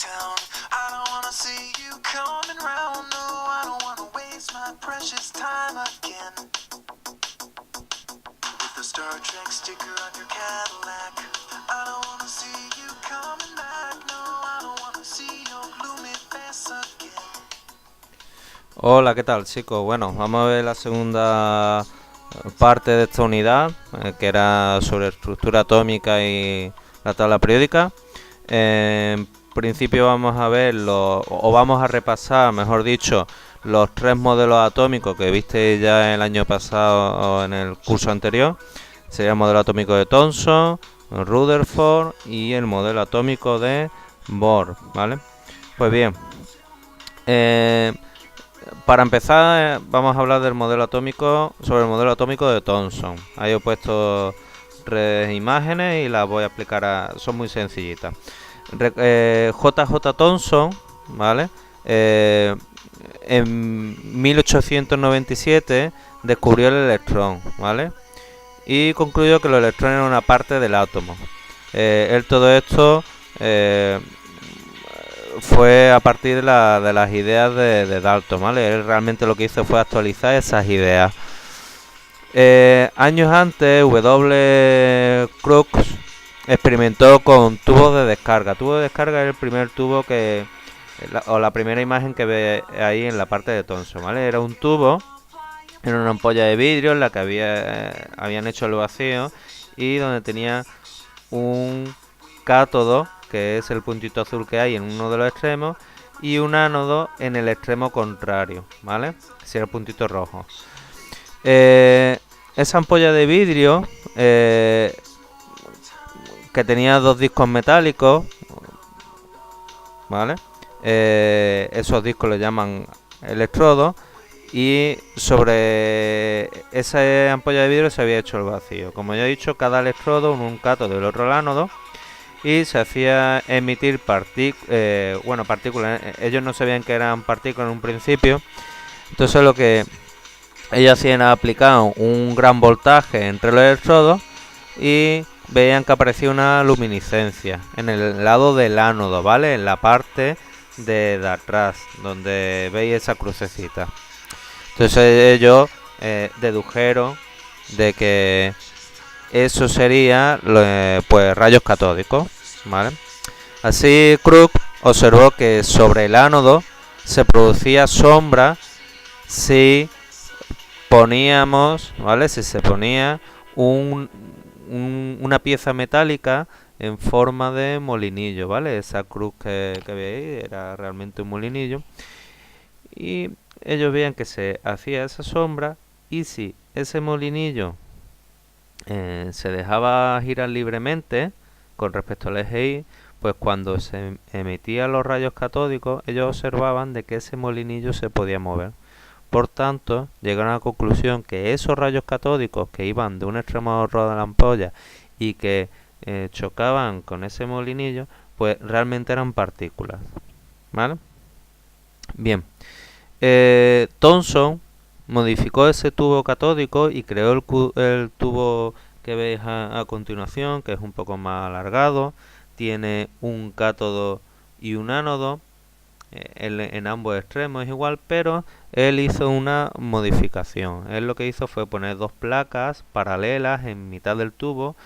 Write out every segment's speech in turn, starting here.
town. I don't wanna see you coming round. No, I don't wanna waste my precious time again. With the Star Trek sticker on your Cadillac. I don't wanna see you coming back. No, I don't wanna see your gloomy face again. Hola, ¿qué tal, chicos? Bueno, vamos a ver la segunda parte de esta unidad, que era sobre estructura atómica y la tabla periódica. En principio vamos a ver, o vamos a repasar, mejor dicho, los tres modelos atómicos que viste ya el año pasado o en el curso anterior. Sería el modelo atómico de Thomson, Rutherford y el modelo atómico de Bohr, ¿vale? Pues bien, para empezar, vamos a hablar del modelo atómico, sobre el modelo atómico de Thomson. Ahí he puesto tres imágenes y las voy a explicar, son muy sencillitas. J.J. Thomson, ¿vale? En 1897 descubrió el electrón, ¿vale? Y concluyó que los electrones eran una parte del átomo. Él todo esto fue a partir de las ideas de Dalton, ¿vale? Él realmente lo que hizo fue actualizar esas ideas. Años antes, W. Crookes experimentó con tubos de descarga. Tubo de descarga es el primer tubo o la primera imagen que ve ahí en la parte de Thomson, ¿vale? Era un tubo, era una ampolla de vidrio en la que habían hecho el vacío y donde tenía un cátodo, que es el puntito azul que hay en uno de los extremos, y un ánodo en el extremo contrario, ¿vale? Que sería el puntito rojo. Esa ampolla de vidrio, que tenía dos discos metálicos, ¿vale? Esos discos le llaman electrodos, y sobre esa ampolla de vidrio se había hecho el vacío. Como ya he dicho, cada electrodo, un cátodo y el otro el ánodo, y se hacía emitir partículas. Ellos no sabían que eran partículas en un principio, entonces lo que ellos hacían era aplicar un gran voltaje entre los electrodos y veían que aparecía una luminiscencia en el lado del ánodo, ¿vale? En la parte de atrás, donde veis esa crucecita. Entonces ellos dedujeron de que eso sería pues rayos catódicos, ¿vale? Así Crookes observó que sobre el ánodo se producía sombra si poníamos, ¿vale? Si se ponía una pieza metálica en forma de molinillo, ¿vale? Esa cruz que veis era realmente un molinillo, y ellos veían que se hacía esa sombra, y si ese molinillo se dejaba girar libremente con respecto al eje Y, pues cuando se emitían los rayos catódicos, ellos observaban de que ese molinillo se podía mover. Por tanto, llegaron a la conclusión que esos rayos catódicos que iban de un extremo a otro de la ampolla y que chocaban con ese molinillo, pues realmente eran partículas, ¿vale? Bien, Thomson modificó ese tubo catódico y creó el tubo que veis a continuación, que es un poco más alargado, tiene un cátodo y un ánodo, en ambos extremos es igual, pero él hizo una modificación. Él lo que hizo fue poner dos placas paralelas en mitad del tubo.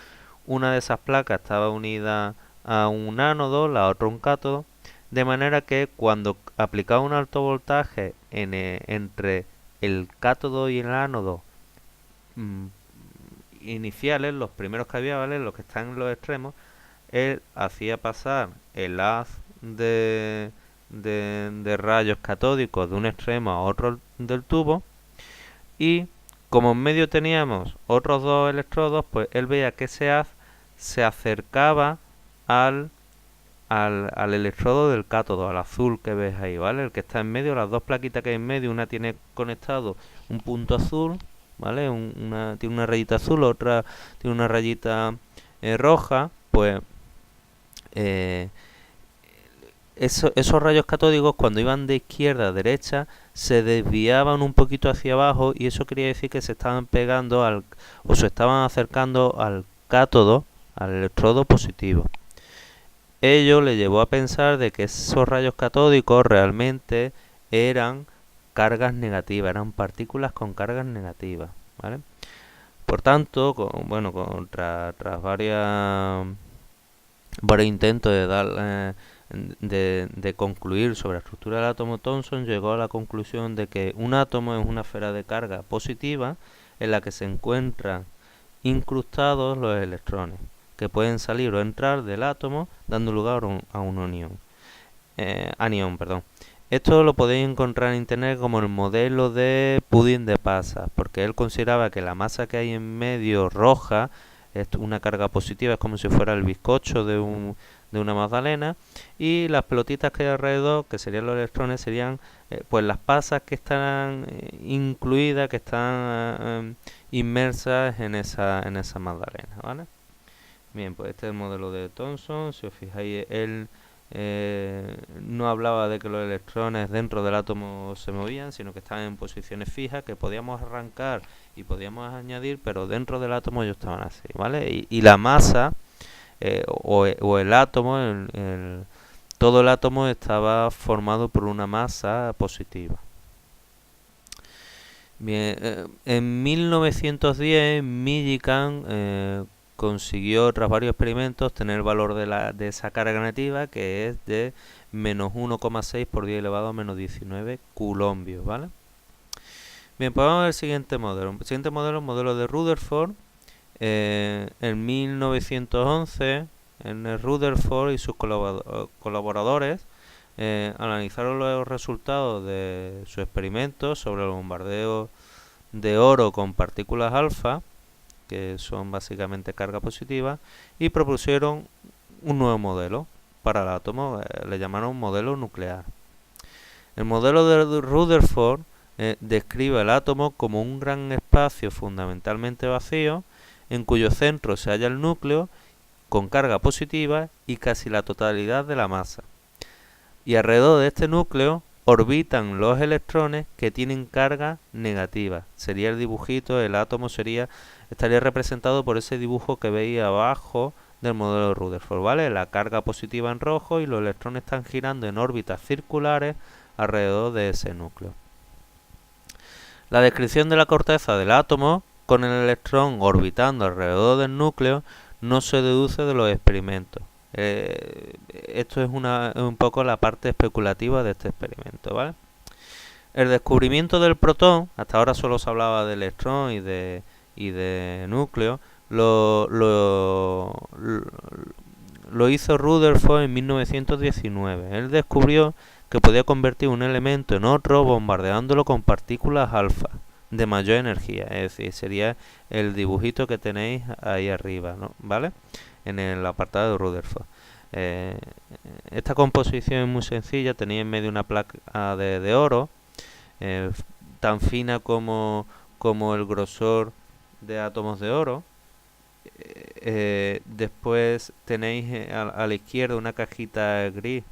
Una de esas placas estaba unida a un ánodo, la otra un cátodo, de manera que cuando aplicaba un alto voltaje entre el cátodo y el ánodo iniciales, los primeros que había, ¿vale? Los que están en los extremos, él hacía pasar el haz de rayos catódicos de un extremo a otro del tubo, y como en medio teníamos otros dos electrodos, pues él veía que ese haz se acercaba al electrodo del cátodo, al azul que ves ahí, ¿vale? El que está en medio, las dos plaquitas que hay en medio, una tiene conectado un punto azul, ¿vale? Tiene una rayita azul, otra tiene una rayita roja, pues esos rayos catódicos, cuando iban de izquierda a derecha, se desviaban un poquito hacia abajo, y eso quería decir que se estaban pegando o se estaban acercando al cátodo, al electrodo positivo. ello le llevó a pensar de que esos rayos catódicos realmente eran cargas negativas, eran partículas con cargas negativas, ¿vale? Por tanto, tras varios intentos de concluir sobre la estructura del átomo, Thomson llegó a la conclusión de que un átomo es una esfera de carga positiva en la que se encuentran incrustados los electrones, que pueden salir o entrar del átomo dando lugar a un anión. Esto lo podéis encontrar en internet como el modelo de pudín de pasas, porque él consideraba que la masa que hay en medio roja es una carga positiva, es como si fuera el bizcocho de una magdalena, y las pelotitas que hay alrededor, que serían los electrones, serían pues las pasas que están incluidas, que están inmersas en esa magdalena, ¿vale? Bien, pues este es el modelo de Thomson. Si os fijáis, él no hablaba de que los electrones dentro del átomo se movían, sino que estaban en posiciones fijas, que podíamos arrancar y podíamos añadir, pero dentro del átomo ellos estaban así, ¿vale? Y la masa o el átomo, todo el átomo estaba formado por una masa positiva. Bien, en 1910 Millikan consiguió, tras varios experimentos, tener el valor de esa carga negativa, que es de menos 1,6 por 10 elevado a menos 19 coulombios, ¿vale? Bien, pues vamos a ver el siguiente modelo. El siguiente modelo es el modelo de Rutherford. En 1911, Rutherford y sus colaboradores analizaron los resultados de su experimento sobre el bombardeo de oro con partículas alfa, que son básicamente carga positiva, y propusieron un nuevo modelo para el átomo, le llamaron modelo nuclear. El modelo de Rutherford describe el átomo como un gran espacio fundamentalmente vacío, en cuyo centro se halla el núcleo con carga positiva y casi la totalidad de la masa. Y alrededor de este núcleo orbitan los electrones que tienen carga negativa. Sería el dibujito, el átomo estaría representado por ese dibujo que veis abajo del modelo de Rutherford, ¿vale? La carga positiva en rojo y los electrones están girando en órbitas circulares alrededor de ese núcleo. La descripción de la corteza del átomo con el electrón orbitando alrededor del núcleo no se deduce de los experimentos. Esto es un poco la parte especulativa de este experimento, ¿vale? El descubrimiento del protón, hasta ahora solo se hablaba de electrón y de núcleo, lo hizo Rutherford en 1919. Él descubrió que podía convertir un elemento en otro bombardeándolo con partículas alfa de mayor energía, es decir, sería el dibujito que tenéis ahí arriba, ¿no? ¿Vale? En el apartado de Rutherford. Esta composición es muy sencilla, tenéis en medio una placa de oro, tan fina como el grosor de átomos de oro. Después tenéis a la izquierda una cajita gris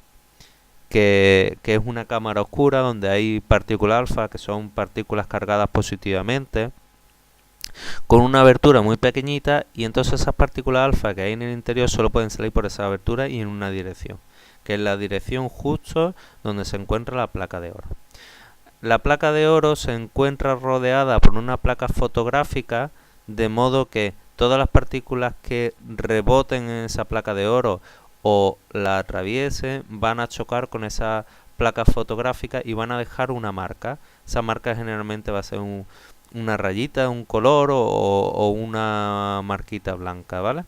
que es una cámara oscura donde hay partículas alfa, que son partículas cargadas positivamente, con una abertura muy pequeñita, y entonces esas partículas alfa que hay en el interior solo pueden salir por esa abertura y en una dirección, que es la dirección justo donde se encuentra la placa de oro. La placa de oro se encuentra rodeada por una placa fotográfica, de modo que todas las partículas que reboten en esa placa de oro o la atraviesen van a chocar con esa placa fotográfica y van a dejar una marca. Esa marca generalmente va a ser una rayita, un color o una marquita blanca, ¿vale?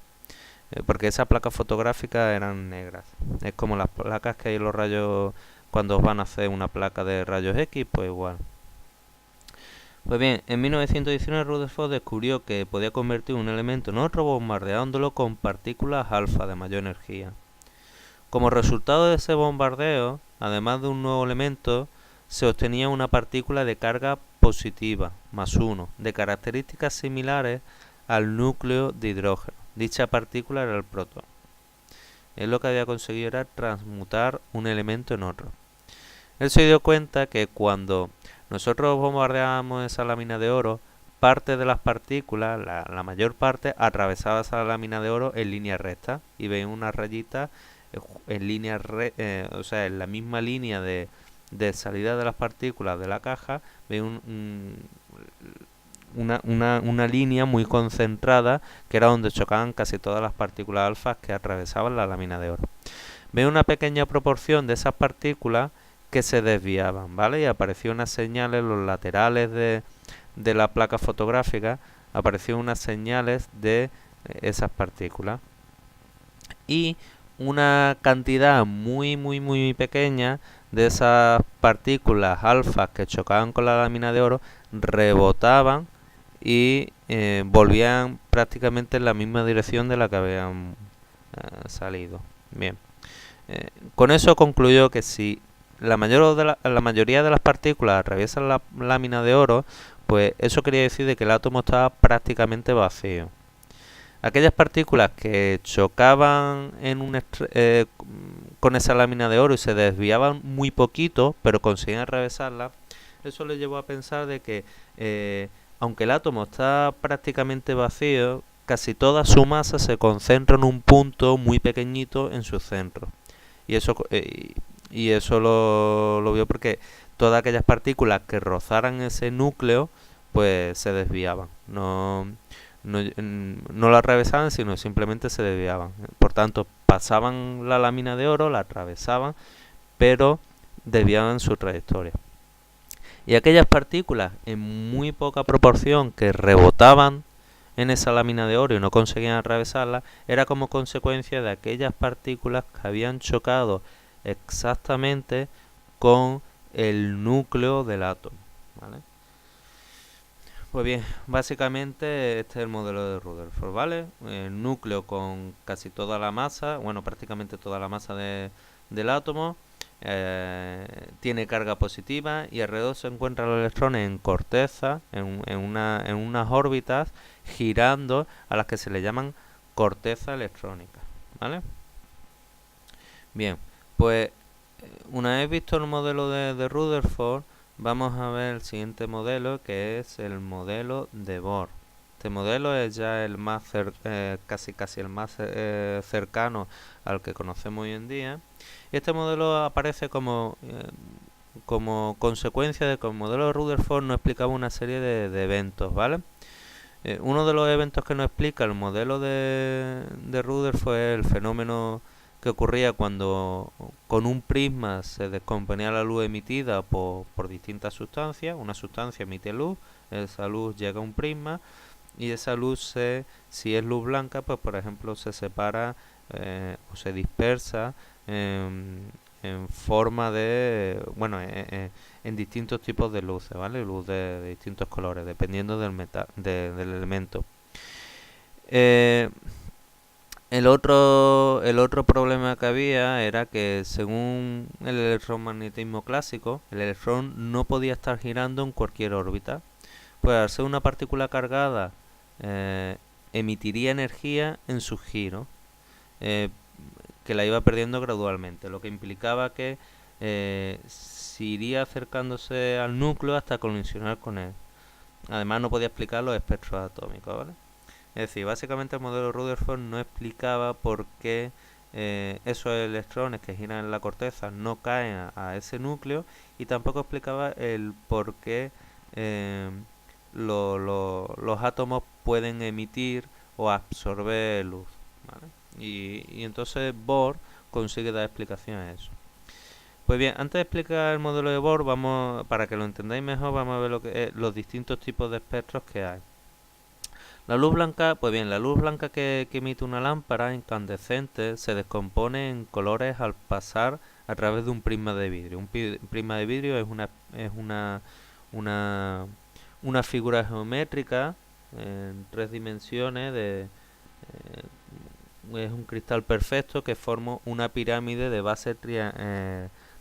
Porque esas placas fotográficas eran negras. Es como las placas que hay en los rayos cuando os van a hacer una placa de rayos X, pues igual. Pues bien, en 1919 Rutherford descubrió que podía convertir un elemento en otro bombardeándolo con partículas alfa de mayor energía. Como resultado de ese bombardeo, además de un nuevo elemento, se obtenía una partícula de carga positiva, más 1, de características similares al núcleo de hidrógeno. Dicha partícula era el protón. Él lo que había conseguido era transmutar un elemento en otro. Él se dio cuenta que cuando nosotros bombardeábamos esa lámina de oro, parte de las partículas, la mayor parte, atravesaba esa lámina de oro en línea recta y veis una rayita en línea o sea, en la misma línea de salida de las partículas de la caja, ve una línea muy concentrada que era donde chocaban casi todas las partículas alfa que atravesaban la lámina de oro. Ve una pequeña proporción de esas partículas que se desviaban, ¿vale? Y apareció unas señales en los laterales de la placa fotográfica, aparecieron unas señales de esas partículas. Y una cantidad muy pequeña de esas partículas alfa que chocaban con la lámina de oro rebotaban y volvían prácticamente en la misma dirección de la que habían salido. Bien, con eso concluyó que si la mayoría de las partículas atraviesan la lámina de oro, pues eso quería decir de que el átomo estaba prácticamente vacío. Aquellas partículas que chocaban con esa lámina de oro y se desviaban muy poquito, pero conseguían atravesarla, eso le llevó a pensar de que aunque el átomo está prácticamente vacío, casi toda su masa se concentra en un punto muy pequeñito en su centro. Y eso lo vio porque todas aquellas partículas que rozaran ese núcleo, pues se desviaban. No la atravesaban, sino simplemente se desviaban. Por tanto, pasaban la lámina de oro, la atravesaban, pero desviaban su trayectoria. Y aquellas partículas en muy poca proporción que rebotaban en esa lámina de oro y no conseguían atravesarla, era como consecuencia de aquellas partículas que habían chocado exactamente con el núcleo del átomo, ¿vale? Pues bien, básicamente este es el modelo de Rutherford, ¿vale? El núcleo con casi toda la masa, bueno, prácticamente toda la masa del átomo, tiene carga positiva y alrededor se encuentran los electrones en corteza, en unas órbitas girando a las que se le llaman corteza electrónica, ¿vale? Bien, pues una vez visto el modelo de Rutherford, vamos a ver el siguiente modelo, que es el modelo de Bohr. Este modelo es ya el más casi el más cercano al que conocemos hoy en día. Y este modelo aparece como consecuencia de que el modelo de Rutherford nos explicaba una serie de eventos, ¿vale? Uno de los eventos que nos explica el modelo de Rutherford es el fenómeno que ocurría cuando con un prisma se descomponía la luz emitida por distintas sustancias. Una sustancia emite luz, esa luz llega a un prisma y esa luz, si es luz blanca, pues por ejemplo se separa o se dispersa en forma de, bueno, en distintos tipos de luces, ¿vale? Luz de distintos colores, dependiendo del elemento. El otro problema que había era que según el electromagnetismo clásico, el electrón no podía estar girando en cualquier órbita. Pues al ser una partícula cargada, emitiría energía en su giro, que la iba perdiendo gradualmente, lo que implicaba que se iría acercándose al núcleo hasta colisionar con él. Además no podía explicar los espectros atómicos, ¿vale? Es decir, básicamente el modelo Rutherford no explicaba por qué esos electrones que giran en la corteza no caen a ese núcleo, y tampoco explicaba el por qué los átomos pueden emitir o absorber luz, ¿vale? Y entonces Bohr consigue dar explicación a eso. Pues bien, antes de explicar el modelo de Bohr, para que lo entendáis mejor, vamos a ver los distintos tipos de espectros que hay. La luz blanca, pues bien, la luz blanca que emite una lámpara incandescente se descompone en colores al pasar a través de un prisma de vidrio. Un prisma de vidrio es una figura geométrica en 3 dimensiones es un cristal perfecto que forma una pirámide de base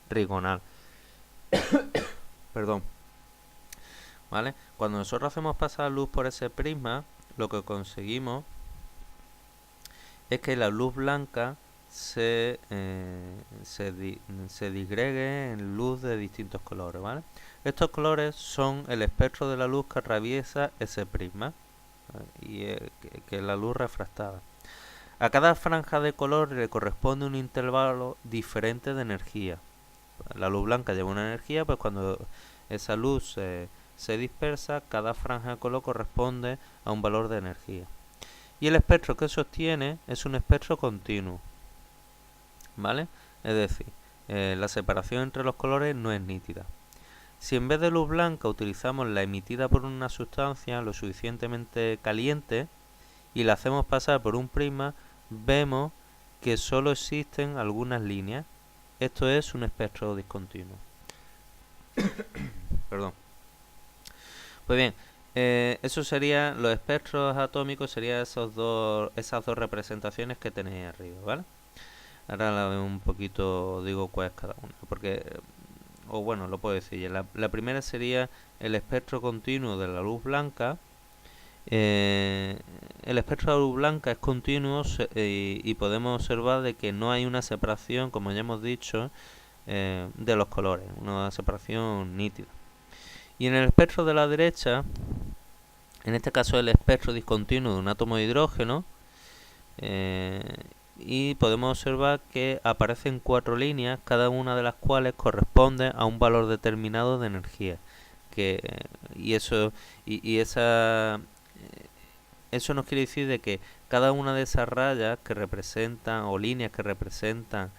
trigonal. Perdón. ¿Vale? Cuando nosotros hacemos pasar luz por ese prisma, lo que conseguimos es que la luz blanca se disgregue en luz de distintos colores, ¿vale? Estos colores son el espectro de la luz que atraviesa ese prisma, ¿vale? Y que es la luz refractada. A cada franja de color le corresponde un intervalo diferente de energía. La luz blanca lleva una energía, pues cuando esa luz se dispersa, cada franja de color corresponde a un valor de energía. Y el espectro que sostiene es un espectro continuo, ¿vale? Es decir, la separación entre los colores no es nítida. Si en vez de luz blanca utilizamos la emitida por una sustancia lo suficientemente caliente y la hacemos pasar por un prisma, vemos que solo existen algunas líneas. Esto es un espectro discontinuo. Perdón. Pues bien, eso sería los espectros atómicos, serían esas dos representaciones que tenéis arriba, ¿vale? Ahora la veo un poquito, digo cuál es cada una, porque, o bueno, lo puedo decir ya. La primera sería el espectro continuo de la luz blanca. El espectro de la luz blanca es continuo y podemos observar de que no hay una separación, como ya hemos dicho, de los colores, una separación nítida. Y en el espectro de la derecha, en este caso el espectro discontinuo de un átomo de hidrógeno, y podemos observar que aparecen 4 líneas, cada una de las cuales corresponde a un valor determinado de energía. Eso nos quiere decir de que cada una de esas rayas que representan, o líneas que representan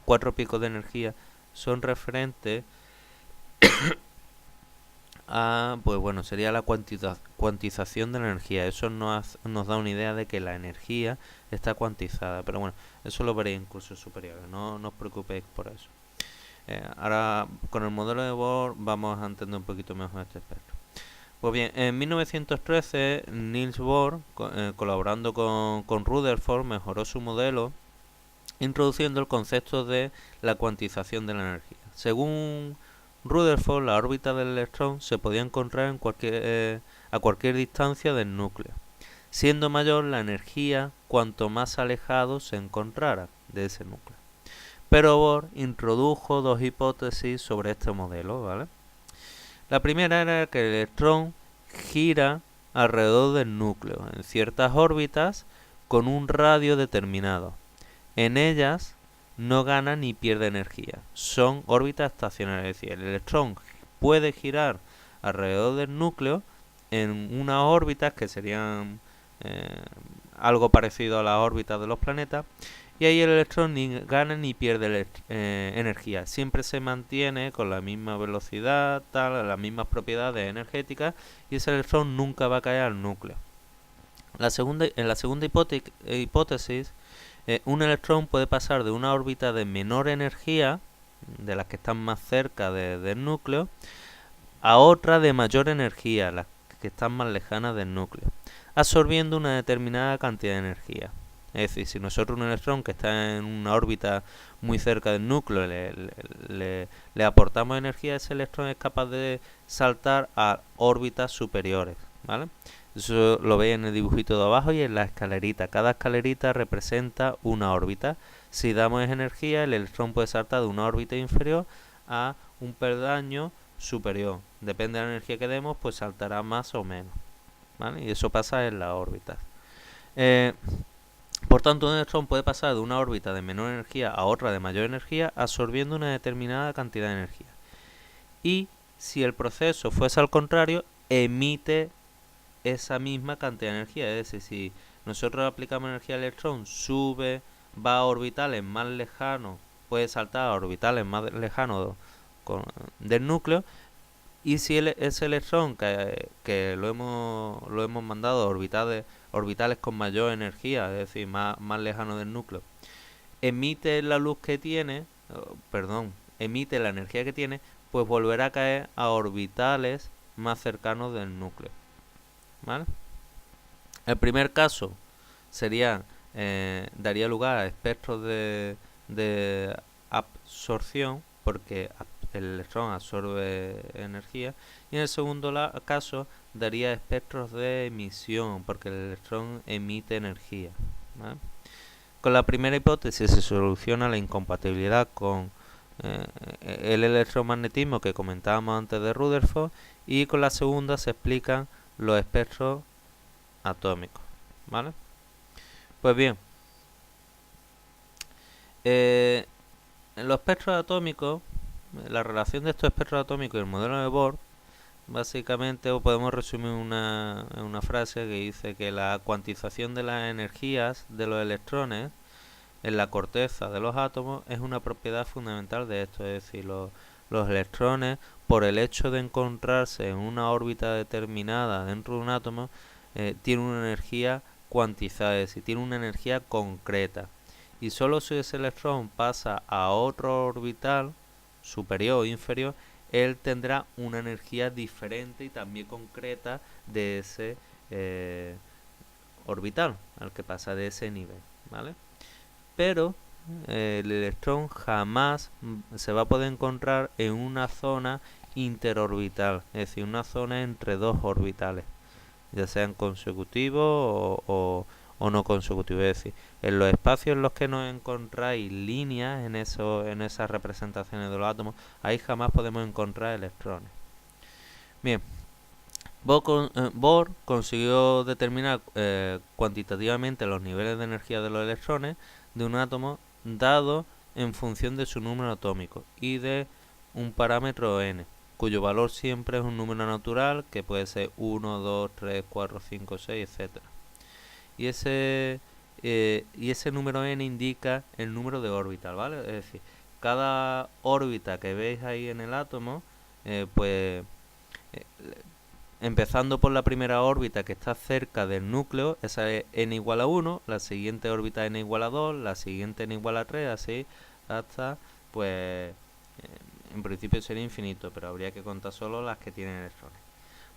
4 picos de energía, son referentes pues bueno, sería la cuantización de la energía. Eso nos da una idea de que la energía está cuantizada, pero bueno, eso lo veréis en cursos superiores, no os preocupéis por eso. Ahora con el modelo de Bohr vamos a entender un poquito mejor este espectro. Pues bien, en 1913 Niels Bohr, colaborando con Rutherford, mejoró su modelo introduciendo el concepto de la cuantización de la energía. Según Rutherford, la órbita del electrón se podía encontrar a cualquier distancia del núcleo, siendo mayor la energía cuanto más alejado se encontrara de ese núcleo. Pero Bohr introdujo 2 hipótesis sobre este modelo, ¿vale? La primera era que el electrón gira alrededor del núcleo en ciertas órbitas con un radio determinado. En ellas no gana ni pierde energía. Son órbitas estacionarias, es decir, el electrón puede girar alrededor del núcleo en unas órbitas que serían algo parecido a las órbitas de los planetas, y ahí el electrón ni gana ni pierde energía. Siempre se mantiene con la misma velocidad, las mismas propiedades energéticas, y ese electrón nunca va a caer al núcleo. En la segunda hipótesis, un electrón puede pasar de una órbita de menor energía, de las que están más cerca del núcleo, a otra de mayor energía, las que están más lejanas del núcleo, absorbiendo una determinada cantidad de energía. Es decir, si nosotros un electrón que está en una órbita muy cerca del núcleo le aportamos energía, ese electrón es capaz de saltar a órbitas superiores, ¿vale? Eso lo veis en el dibujito de abajo y en la escalerita. Cada escalerita representa una órbita. Si damos energía, el electrón puede saltar de una órbita inferior a un peldaño superior. Depende de la energía que demos, pues saltará más o menos, ¿vale? Y eso pasa en las órbitas. Por tanto, un electrón puede pasar de una órbita de menor energía a otra de mayor energía, absorbiendo una determinada cantidad de energía. Y si el proceso fuese al contrario, emite esa misma cantidad de energía. Es decir, si nosotros aplicamos energía al electrón, sube, va a orbitales más lejanos, puede saltar a orbitales más lejanos del núcleo, y si ese electrón que lo hemos mandado a orbitales con mayor energía, es decir, más lejano del núcleo, emite la luz que tiene, emite la energía que tiene, pues volverá a caer a orbitales más cercanos del núcleo, ¿vale? El primer caso daría lugar a espectros de absorción, porque el electrón absorbe energía, y en el segundo caso daría espectros de emisión, porque el electrón emite energía, ¿vale? Con la primera hipótesis se soluciona la incompatibilidad con el electromagnetismo que comentábamos antes de Rutherford, y con la segunda se explican los espectros atómicos, ¿vale? Pues bien, en los espectros atómicos, la relación de estos espectros atómicos y el modelo de Bohr, básicamente o podemos resumir en una frase que dice que la cuantización de las energías de los electrones en la corteza de los átomos es una propiedad fundamental de esto, es decir, los electrones, por el hecho de encontrarse en una órbita determinada dentro de un átomo, tienen una energía cuantizada, es decir, tienen una energía concreta. Y solo si ese electrón pasa a otro orbital, superior o inferior, él tendrá una energía diferente y también concreta de ese orbital al que pasa de ese nivel, ¿vale? Pero el electrón jamás se va a poder encontrar en una zona interorbital, es decir, una zona entre dos orbitales, ya sean consecutivos o no consecutivos. Es decir, en los espacios en los que nos encontráis líneas en esas representaciones de los átomos, ahí jamás podemos encontrar electrones. Bien, Bohr consiguió determinar cuantitativamente los niveles de energía de los electrones de un átomo dado en función de su número atómico y de un parámetro n, cuyo valor siempre es un número natural que puede ser 1, 2, 3, 4, 5, 6, etc. Y ese número n indica el número de órbitas, ¿vale? Es decir, cada órbita que veis ahí en el átomo, pues empezando por la primera órbita que está cerca del núcleo, esa es n igual a 1, la siguiente órbita n igual a 2, la siguiente n igual a 3, así hasta, pues, en principio sería infinito, pero habría que contar solo las que tienen electrones.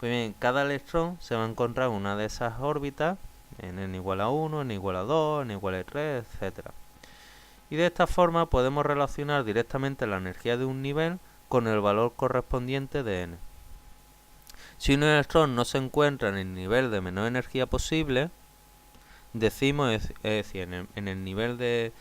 Pues bien, cada electrón se va a encontrar en una de esas órbitas, en n igual a 1, n igual a 2, n igual a 3, etc. Y de esta forma podemos relacionar directamente la energía de un nivel con el valor correspondiente de n. Si un electrón no se encuentra en el nivel de menor energía posible, decimos, es decir, en el nivel de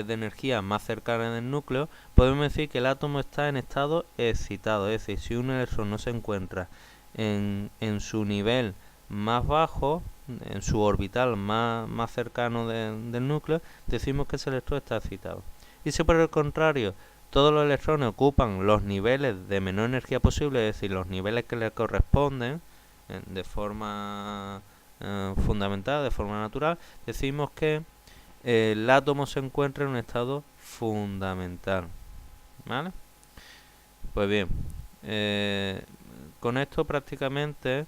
energía más cercana del núcleo, podemos decir que el átomo está en estado excitado. Es decir, si un electrón no se encuentra en su nivel más bajo, en su orbital más cercano del núcleo, decimos que ese electrón está excitado. Y si por el contrario todos los electrones ocupan los niveles de menor energía posible, es decir, los niveles que les corresponden de forma fundamental, de forma natural, decimos que el átomo se encuentra en un estado fundamental, ¿vale? Pues bien, con esto prácticamente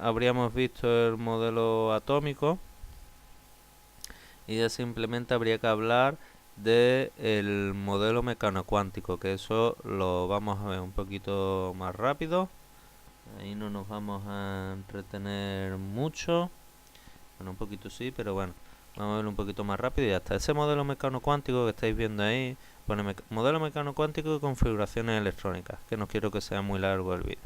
habríamos visto el modelo atómico y ya simplemente habría que hablar del modelo mecanocuántico, que eso lo vamos a ver un poquito más rápido. Ahí no nos vamos a entretener mucho. Bueno, un poquito sí, pero bueno, vamos a verlo un poquito más rápido y ya está. Ese modelo mecanocuántico que estáis viendo ahí pone modelo mecanocuántico y configuraciones electrónicas, que no quiero que sea muy largo el vídeo.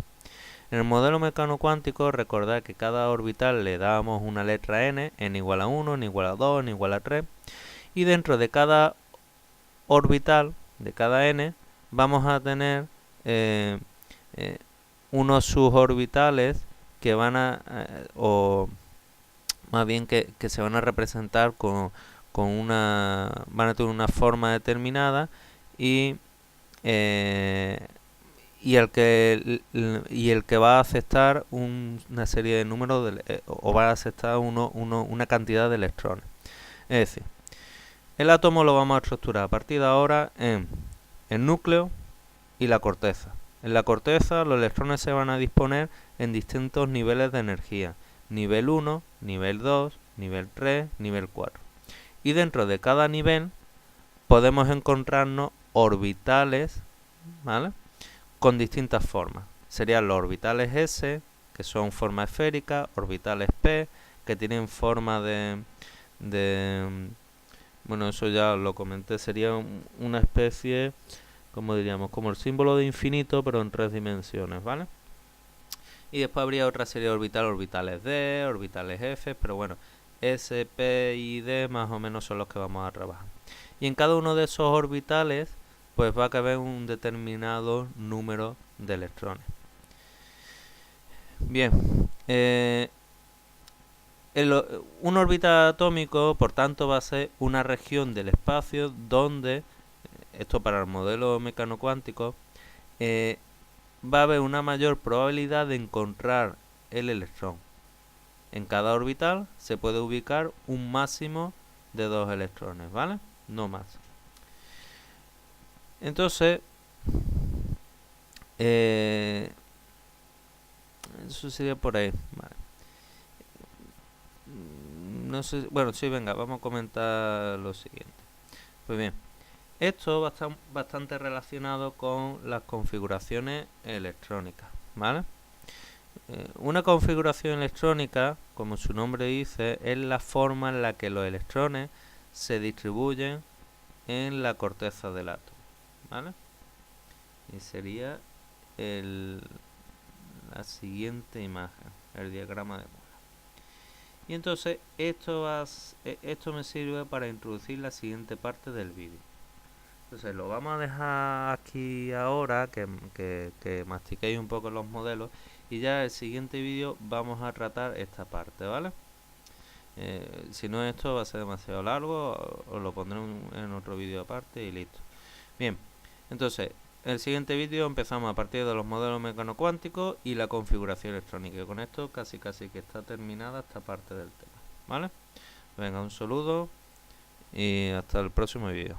En el modelo mecanocuántico, recordad que cada orbital le damos una letra n igual a 1, n igual a 2, n igual a 3, y dentro de cada orbital, de cada n, vamos a tener unos suborbitales que van a, o más bien que se van a representar con van a tener una forma determinada y el que va a aceptar una serie de números o va a aceptar una cantidad de electrones. Es decir, el átomo lo vamos a estructurar a partir de ahora en el núcleo y la corteza. En la corteza los electrones se van a disponer en distintos niveles de energía. Nivel 1, nivel 2, nivel 3, nivel 4. Y dentro de cada nivel podemos encontrarnos orbitales, ¿vale?, con distintas formas. Serían los orbitales S, que son forma esférica, orbitales P, que tienen forma de bueno, eso ya lo comenté, sería una especie, como diríamos, como el símbolo de infinito, pero en 3 dimensiones, ¿vale? Y después habría otra serie de orbitales D, orbitales F, pero bueno, S, P y D más o menos son los que vamos a trabajar. Y en cada uno de esos orbitales, pues va a caber un determinado número de electrones. Bien, Un orbital atómico, por tanto, va a ser una región del espacio donde, esto para el modelo mecano cuántico, va a haber una mayor probabilidad de encontrar el electrón. En cada orbital se puede ubicar un máximo de 2 electrones, ¿vale? No más. Entonces, eso sería por ahí, vale. No sé, bueno, sí, venga, vamos a comentar lo siguiente. Pues bien, esto va a estar bastante relacionado con las configuraciones electrónicas, ¿vale? Una configuración electrónica, como su nombre dice, es la forma en la que los electrones se distribuyen en la corteza del átomo, ¿vale? Y sería la siguiente imagen, el diagrama de Moore. Y entonces esto me sirve para introducir la siguiente parte del vídeo. Entonces lo vamos a dejar aquí ahora, que mastiquéis un poco los modelos, y ya en el siguiente vídeo vamos a tratar esta parte, ¿vale? Si no, esto va a ser demasiado largo, os lo pondré en otro vídeo aparte y listo. Bien, entonces en el siguiente vídeo empezamos a partir de los modelos mecano-cuánticos y la configuración electrónica. Y con esto casi que está terminada esta parte del tema, ¿vale? Venga, un saludo y hasta el próximo vídeo.